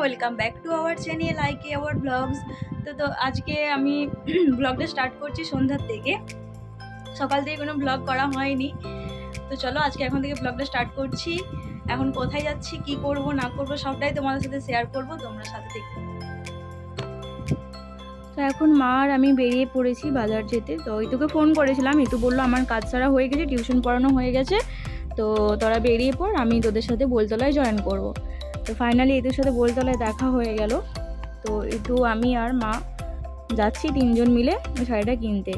Welcome back to our channel আইকে our blogs. তো আজকে আমি ব্লগটা স্টার্ট করছি সন্ধ্যার থেকে। সকাল থেকে কোনো ব্লগ করা হয়নি, তো চলো আজকে এখন থেকে ব্লগটা স্টার্ট করছি। এখন কোথায় যাচ্ছি, কি করব না করব সবটাই তোমাদের সাথে শেয়ার করব, তোমরা সাথে দেখো। তো এখন মা আর আমি বেরিয়ে পড়েছি বাজার যেতে। তো ইতুকে ফোন করেছিলাম, ইতু বললো আমার কাজ সারা হয়ে গেছে, টিউশন পড়ানো হয়ে গেছে, তো তোরা বেরিয়ে পড়, আমি তোদের সাথে বোলতলায় জয়েন করব। তো ফাইনালি ইতুর সাথে বোলতলায় দেখা হয়ে গেল। তো ইতু, আমি আর মা যাচ্ছি তিনজন মিলে ওই শাড়িটা কিনতে।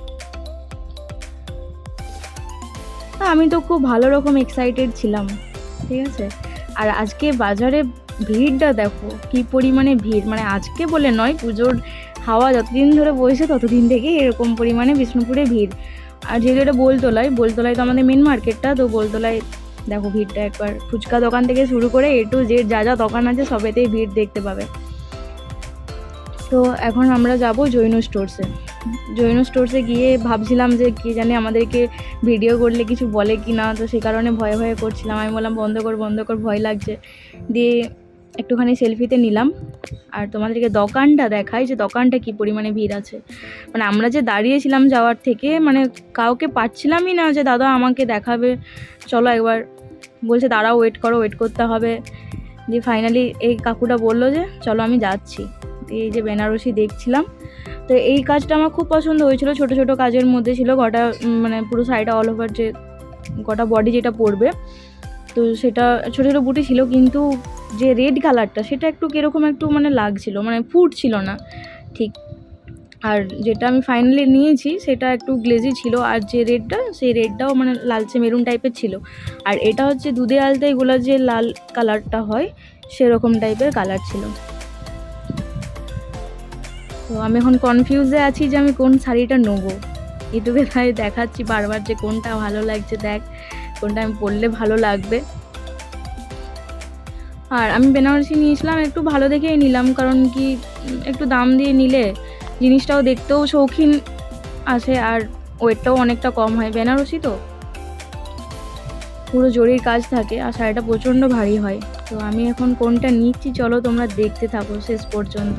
আমি তো খুব ভালো রকম এক্সাইটেড ছিলাম, ঠিক আছে। আর আজকে বাজারে ভিড়টা দেখো কি পরিমাণে ভিড়, মানে আজকে বলে নয়, পুজোর হাওয়া যতদিন ধরে বইছে ততদিন থেকেই এরকম পরিমাণে বিষ্ণুপুরে ভিড়। আর যেহেতু এটা বোলতলায় তো আমাদের মেন মার্কেটটা, তো বোলতলায় দেখো ভিড়টা একবার, ফুচকা দোকান থেকে শুরু করে এ টু জেড যা যা দোকান আছে সবেতেই ভিড় দেখতে পাবে। তো এখন আমরা যাব জৈন স্টোরসে গিয়ে ভাবছিলাম যে কি জানি আমাদেরকে ভিডিও করলে কিছু বলে কি না, তো সেই কারণে ভয়ে ভয়ে করছিলাম। আমি বললাম বন্ধ কর, ভয় লাগছে। দিয়ে একটুখানি সেলফিতে নিলাম আর তোমাদেরকে দোকানটা দেখাই যে দোকানটা কি পরিমাণে ভিড় আছে। মানে আমরা যে দাঁড়িয়েছিলাম যাওয়ার থেকে, মানে কাউকে পাচ্ছিলামই না যে দাদা আমাকে দেখাবে, চলো একবার, বলছে দাঁড়াও, ওয়েট করতে হবে। দিয়ে ফাইনালি এই কাকুটা বললো যে চলো আমি যাচ্ছি। এই যে বেনারসি দেখছিলাম, তো এই কাজটা আমার খুব পছন্দ হয়েছিল। ছোট ছোট কাজের মধ্যে ছিল, গোটা মানে পুরো শাড়িটা অল ওভার, যে গোটা বডি যেটা পরবে, তো সেটা ছোটো ছোটো বুটি ছিল, কিন্তু যে রেড কালারটা সেটা একটু কীরকম একটু মানে লাগছিল, মানে ফুটছিল না ঠিক। আর যেটা আমি ফাইনালি নিয়েছি সেটা একটু গ্লেজি ছিল, আর যে রেডটা সেই রেডটাও মানে লালচে মেরুন টাইপের ছিল। আর এটা হচ্ছে দুধে আলতে এগুলো যে লাল কালারটা হয় সেরকম টাইপের কালার ছিল। তো আমি এখন কনফিউজে আছি যে আমি কোন শাড়িটা নেবো। ইউটিউবে তাই দেখাচ্ছি বারবার যে কোনটা ভালো লাগছে, দেখ কোনটা আমি পরলে ভালো লাগবে। আর আমি বেনারসি নিয়েছিলাম একটু ভালো দেখেই নিলাম, কারণ কি একটু দাম দিয়ে নিলে জিনিসটাও দেখতেও শৌখিন আছে, আর ওয়েটটাও অনেকটা কম হয়। বেনারসি তো পুরো জরির কাজ থাকে, আর শাড়িটা প্রচণ্ড ভারী হয়। তো আমি এখন কোনটা নিচ্ছি চলো তোমরা দেখতে থাকো শেষ পর্যন্ত।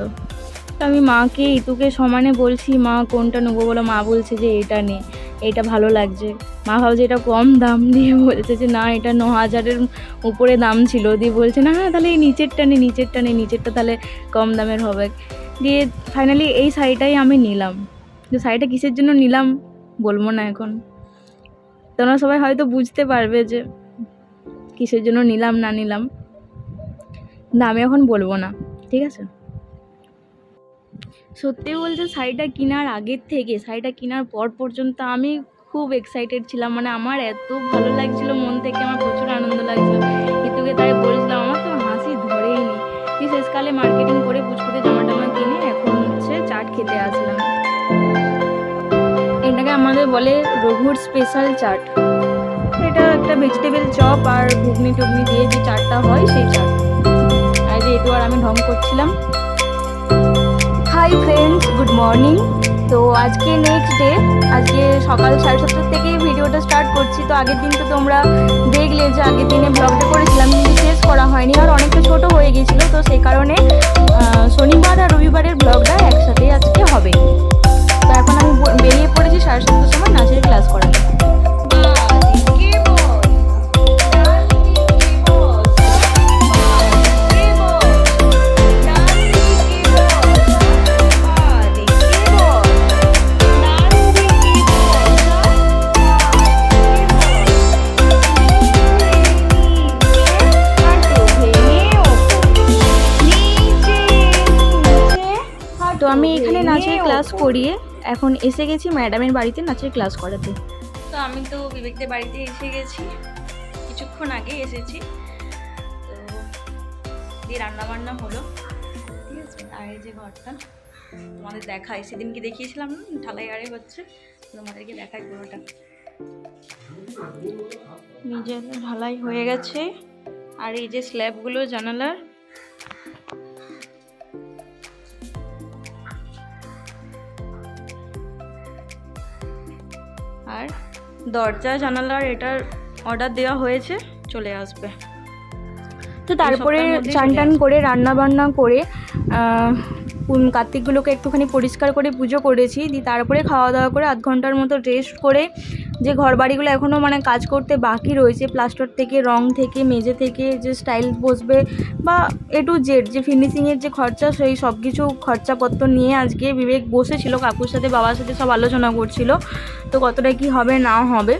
আমি মাকে ইতুকে সমানে বলছি মা কোনটা নেবো বলো, মা বলছে যে এটা নে, এটা ভালো লাগছে। মা ভাবছে এটা কম দাম, দিয়ে বলছে যে না এটা 9,000-এর উপরে দাম ছিল, দিয়ে বলছে না হ্যাঁ তাহলে এই নিচেরটা তাহলে কম দামের হবে। দিয়ে ফাইনালি এই শাড়িটাই আমি নিলাম। তো শাড়িটা কিসের জন্য নিলাম বলবো না, এখন তোমরা সবাই হয়তো বুঝতে পারবে যে কিসের জন্য নিলাম না নিলাম, না আমি এখন বলবো না, ঠিক আছে। সত্যি বলতে শাড়িটা কেনার আগের থেকে শাড়িটা কেনার পর পর্যন্ত আমি খুব এক্সাইটেড ছিলাম, মানে আমার এত ভালো লাগছিল, মন থেকে আমার প্রচুর আনন্দ লাগছিল। ইতুকে তাই বলছিলাম, আমার তো হাসি ধরেই নি। শেষকালে মার্কেটিং করে পুচকুতে জামা টামা কিনে এখন হচ্ছে চাট খেতে আসলাম। এটাকে আমাদের বলে রঘুর স্পেশাল চাট। এটা একটা ভেজিটেবল চপ আর ঘুগনি টুগনি দিয়ে যে চাটটা হয় সেই চাট। আর যে এটু আর আমি ঢং করছিলাম। Hi friends, good morning. তো আজকে নেক্সট ডে, আজকে সকাল 7:30 থেকেই ভিডিওটা স্টার্ট করছি। তো আগের দিন তো তোমরা দেখলে যে আগের দিনে ব্লগটা করেছিলাম, কিন্তু শেষ করা হয়নি, আর অনেকটা ছোট হয়ে গেছিলো, তো সেই কারণে শনিবার আর রবিবারের ব্লগটা একসাথে আজকে হবে। তো এখন আমি বেরিয়ে পড়েছি 7:30 সময় নাচের ক্লাস করাতে। তো আমি এখানে নাচের ক্লাস করিয়ে এখন এসে গেছি ম্যাডামের বাড়িতে নাচের ক্লাস করাতে। তো আমি তো বিবেকদের বাড়িতে এসে গেছি, কিছুক্ষণ আগে এসেছি। তো দিয়ে রান্নাবান্না হলো, ঠিক আছে। আর এই যে ঘরটা তোমাদের দেখাই, সেদিনকে দেখিয়েছিলাম না ঢালাই আরে হচ্ছে, তোমাদেরকে দেখাই পুরোটা। নিজের ঢালাই হয়ে গেছে, আর এই যে স্ল্যাবগুলো জানালার, আর দরজা জানালার এটার অর্ডার দেওয়া হয়েছে, চলে আসবে। তো তারপরে চান টান করে রান্না বান্না করে কার্তিকগুলোকে একটুখানি পরিষ্কার করে পুজো করেছি, দিয়ে তারপরে খাওয়া দাওয়া করে আধ ঘন্টার মতো রেস্ট করে, যে ঘর বাড়িগুলো এখনও মানে কাজ করতে বাকি রয়েছে, প্লাস্টার থেকে, রং থেকে, মেঝে থেকে, যে স্টাইল বসবে বা এ টু জেড যে ফিনিশিংয়ের যে খরচা, সেই সব কিছু খরচাপত্র নিয়ে আজকে বিবেক বসেছিল কাকুর সাথে, বাবার সাথে সব আলোচনা করছিল, তো কতটা কি হবে না হবে।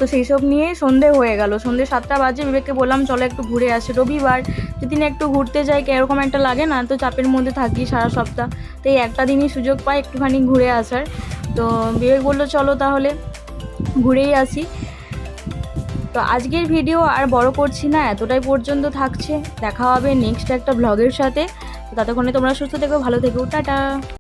তো সেই সব নিয়ে সন্ধে হয়ে গেল, সন্ধে 7টা বাজে। বিবেককে বললাম চলো একটু ঘুরে আসি, রবিবার যদি না একটু ঘুরতে যাই কীরকম একটা লাগে না, তো চাপের মধ্যে থাকি সারা সপ্তাহ, তো এই একটা দিনই সুযোগ পাই একটুখানি ঘুরে আসার। তো বিবেক বললো চলো তাহলে ঘুরেই আসি। তো আজকের ভিডিও আর বড় করছি না, এতটাই পর্যন্ত থাকছে। দেখা হবে নেক্সট একটা ব্লগের সাথে। ততক্ষণে তোমরা সুস্থ থেকো, ভালো থেকো, টাটা।